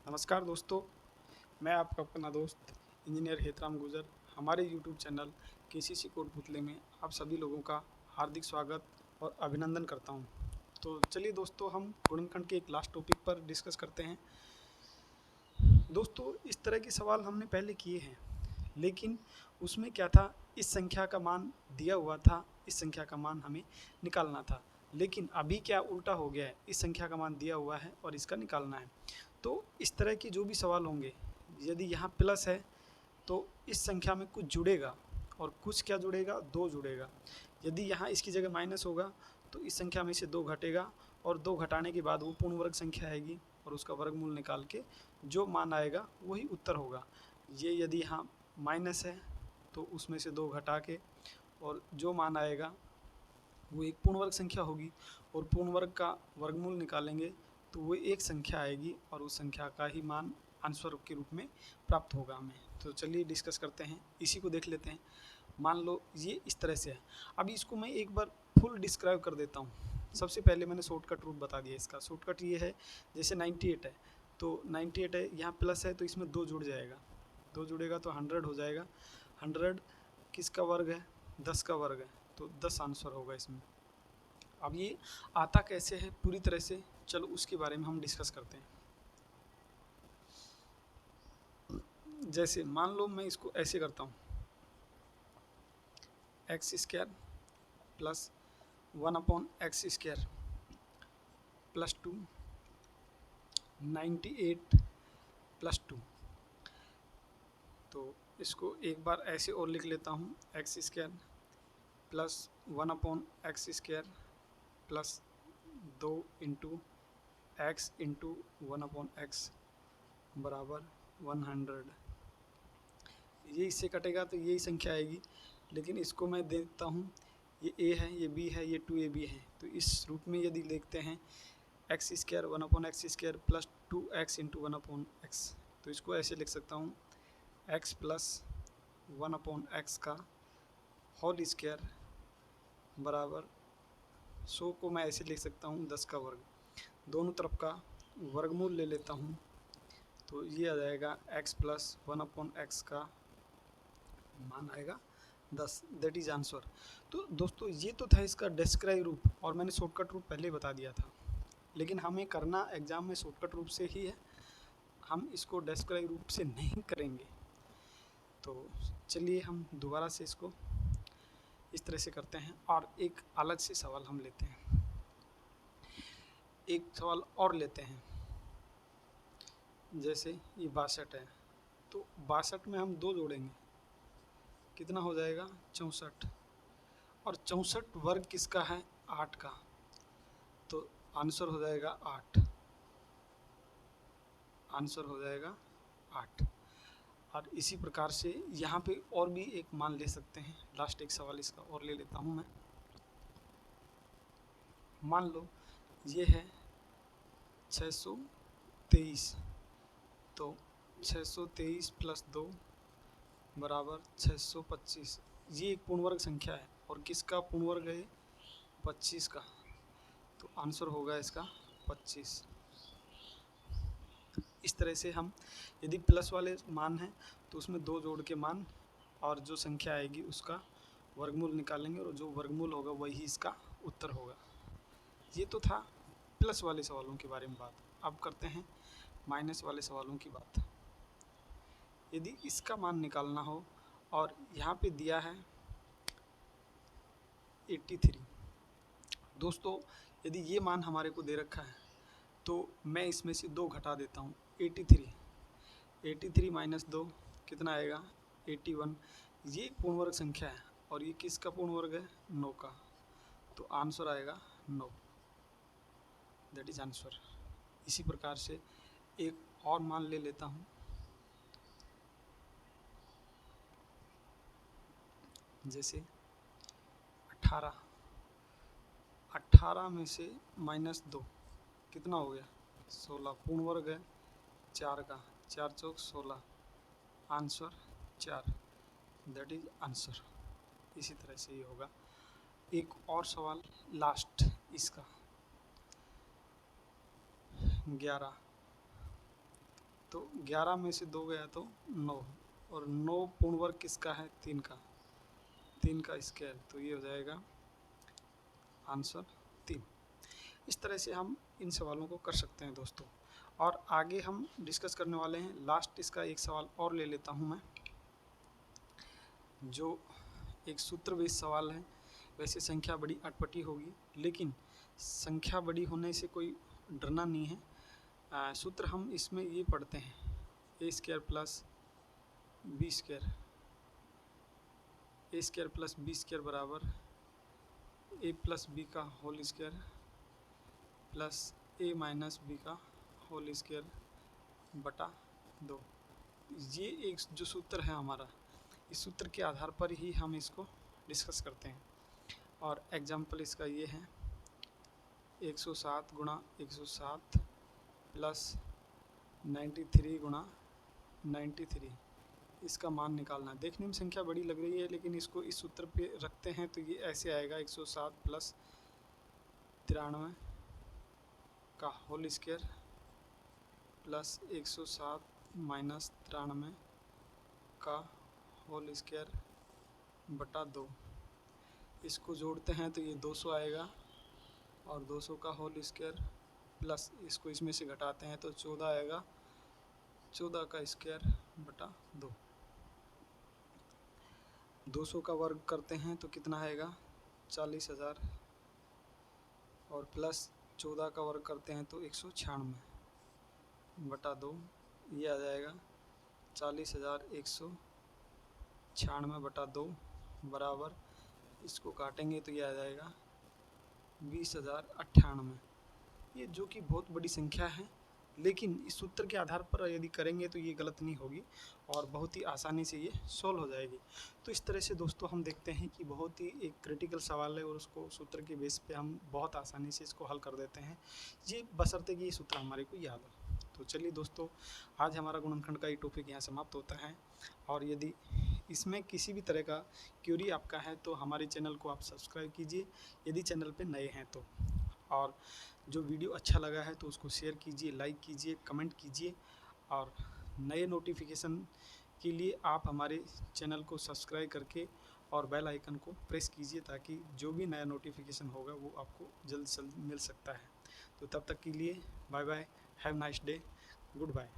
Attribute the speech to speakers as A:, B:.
A: नमस्कार दोस्तों, मैं आपका अपना दोस्त इंजीनियर हेतराम गुजर हमारे यूट्यूब चैनल केसीसी कोटपुतले में आप सभी लोगों का हार्दिक स्वागत और अभिनंदन करता हूं। तो चलिए दोस्तों, हम गुणनखंड के एक लास्ट टॉपिक पर डिस्कस करते हैं। दोस्तों, इस तरह के सवाल हमने पहले किए हैं, लेकिन उसमें क्या था, इस संख्या का मान दिया हुआ था, इस संख्या का मान हमें निकालना था। लेकिन अभी क्या उल्टा हो गया है, इस संख्या का मान दिया हुआ है और इसका निकालना है। तो इस तरह के जो भी सवाल होंगे, यदि यहाँ प्लस है तो इस संख्या में कुछ जुड़ेगा और कुछ क्या जुड़ेगा, 2 जुड़ेगा। यदि यहाँ इसकी जगह माइनस होगा तो इस संख्या में से 2 घटेगा और 2 घटाने के बाद वो पूर्ण वर्ग संख्या आएगी और उसका वर्गमूल निकाल के जो मान आएगा वही उत्तर होगा। ये यदि यहाँ माइनस है तो उसमें से 2 घटा के और जो मान आएगा वो एक पूर्ण वर्ग संख्या होगी और पूर्ण वर्ग का वर्गमूल निकालेंगे तो वो एक संख्या आएगी और उस संख्या का ही मान आंसर के रूप में प्राप्त होगा हमें। तो चलिए डिस्कस करते हैं, इसी को देख लेते हैं। मान लो ये इस तरह से है। अभी इसको मैं एक बार फुल डिस्क्राइब कर देता हूँ। सबसे पहले मैंने शॉर्टकट रूट बता दिया। इसका शॉर्टकट ये है, जैसे 98 है तो 98 है, यहाँ प्लस है तो इसमें 2 जुड़ जाएगा, 2 जुड़ेगा तो 100 हो जाएगा। 100 किसका वर्ग है, 10 का वर्ग है, तो 10 आंसर होगा इसमें। अब ये आता कैसे है पूरी तरह से, चलो उसके बारे में हम डिस्कस करते हैं। जैसे मान लो मैं इसको ऐसे करता हूँ, x square plus 1/x² plus 2 98 plus 2। तो इसको एक बार ऐसे और लिख लेता हूँ, x square plus 1/x² plus 2 into x into 1/x बराबर 100। ये इससे कटेगा तो यही संख्या आएगी, लेकिन इसको मैं देता हूँ, ये a है, ये b है, ये 2ab है। तो इस रूप में यदि देखते हैं, x square 1/x² plus 2x into 1/x, तो इसको ऐसे लिख सकता हूँ, x प्लस 1/x का होल स्क्वायर बराबर 100 को मैं ऐसे लिख सकता हूँ 10 का वर्ग। दोनों तरफ का वर्गमूल ले लेता हूँ तो ये आ जाएगा x प्लस 1/x का मान आएगा 10, दैट इज आंसर। तो दोस्तों ये तो था इसका डिस्क्राइब रूप, और मैंने शॉर्टकट रूप पहले बता दिया था, लेकिन हमें करना एग्जाम में शॉर्टकट रूप से ही है, हम इसको डिस्क्राइब रूप से नहीं करेंगे। तो चलिए हम दोबारा से इसको इस तरह से करते हैं और एक अलग से सवाल हम लेते हैं। एक सवाल और लेते हैं, जैसे ये 62 है, तो 62 में हम 2 जोड़ेंगे, कितना हो जाएगा 64, और 64 वर्ग किसका है, 8 का, तो आंसर हो जाएगा 8, आंसर हो जाएगा 8। और इसी प्रकार से यहाँ पे और भी एक मान ले सकते हैं। लास्ट एक सवाल इसका और ले लेता हूँ मैं। मान लो ये है 623, तो 623 प्लस 2 बराबर 625। ये एक पूर्ण वर्ग संख्या है और किसका पूर्ण वर्ग है, 25 का, तो आंसर होगा इसका 25। इस तरह से हम यदि प्लस वाले मान हैं तो उसमें 2 जोड़ के मान और जो संख्या आएगी उसका वर्गमूल निकालेंगे और जो वर्गमूल होगा वही इसका उत्तर होगा। ये तो था प्लस वाले सवालों के बारे में बात। अब करते हैं माइनस वाले सवालों की बात। यदि इसका मान निकालना हो और यहाँ पे दिया है 83, दोस्तों यदि ये मान हमारे को दे रखा है तो मैं इसमें से 2 घटा देता हूँ। 83 माइनस 2 कितना आएगा, 81। ये पूर्ण वर्ग संख्या है और ये किसका पूर्ण वर्ग है, 9 का, तो आंसर आएगा 9, दैट इज आंसर। इसी प्रकार से एक और मान ले लेता हूँ, जैसे 18 में से माइनस 2 कितना हो गया, 16, पूर्ण वर्ग है 4 का, 4 चौक 16, आंसर 4, दैट इज आंसर। इसी तरह से ये होगा। एक और सवाल लास्ट इसका, 11 तो 11 में से 2 गया तो 9, और 9 पूर्ण वर्ग किसका है? 3 का, 3 का स्क्वायर, तो ये हो जाएगा आंसर 3। इस तरह से हम इन सवालों को कर सकते हैं दोस्तों। और आगे हम डिस्कस करने वाले हैं, लास्ट इसका एक सवाल और ले लेता हूँ मैं, जो एक सूत्र बेस्ड सवाल है। वैसे संख्या बड़ी अटपटी होगी, लेकिन संख्या बड़ी होने से कोई डरना नहीं है। सूत्र हम इसमें ये पढ़ते हैं, ए स्क्वायर प्लस बी स्क्वायर, ए स्क्वायर प्लस बी स्क्वायर बराबर ए प्लस बी का होल स्क्वायर प्लस ए माइनस बी का होल स्क्वायर बटा 2। ये एक जो सूत्र है हमारा, इस सूत्र के आधार पर ही हम इसको डिस्कस करते हैं। और एग्जाम्पल इसका ये है, 107 गुणा 107 प्लस 93 गुणा 93, इसका मान निकालना। देखने में संख्या बड़ी लग रही है, लेकिन इसको इस सूत्र पे रखते हैं तो ये ऐसे आएगा, 107 प्लस 93 का होल स्क्वायर प्लस 107 माइनस 93 का होल स्क्वायर बटा 2। इसको जोड़ते हैं तो ये 200 आएगा, और 200 का होल स्क्वायर प्लस इसको इसमें से घटाते हैं तो 14 आएगा, 14 का स्क्वायर बटा 2। 200 का वर्ग करते हैं तो कितना आएगा? 40,000, और प्लस 14 का वर्ग करते हैं तो 196 बटा 2, ये आ जाएगा 40,196 बटा 2 बराबर, इसको काटेंगे तो ये आ जाएगा 20,098। ये जो कि बहुत बड़ी संख्या है, लेकिन इस सूत्र के आधार पर यदि करेंगे तो ये गलत नहीं होगी और बहुत ही आसानी से ये सोल्व हो जाएगी। तो इस तरह से दोस्तों हम देखते हैं कि बहुत ही एक क्रिटिकल सवाल है, और उसको सूत्र के बेस पे हम बहुत आसानी से इसको हल कर देते हैं, ये बशर्ते कि ये सूत्र हमारे को याद हो। तो चलिए दोस्तों, आज हमारा गुणनखंड का ये टॉपिक यहाँ समाप्त होता है। और यदि इसमें किसी भी तरह का क्यूरी आपका है तो हमारे चैनल को आप सब्सक्राइब कीजिए, यदि चैनल पे नए हैं तो। और जो वीडियो अच्छा लगा है तो उसको शेयर कीजिए, लाइक कीजिए, कमेंट कीजिए, और नए नोटिफिकेशन के लिए आप हमारे चैनल को सब्सक्राइब करके और बेल आइकन को प्रेस कीजिए, ताकि जो भी नया नोटिफिकेशन होगा वो आपको जल्द से जल्द मिल सकता है। तो तब तक के लिए bye bye, have nice day, good bye.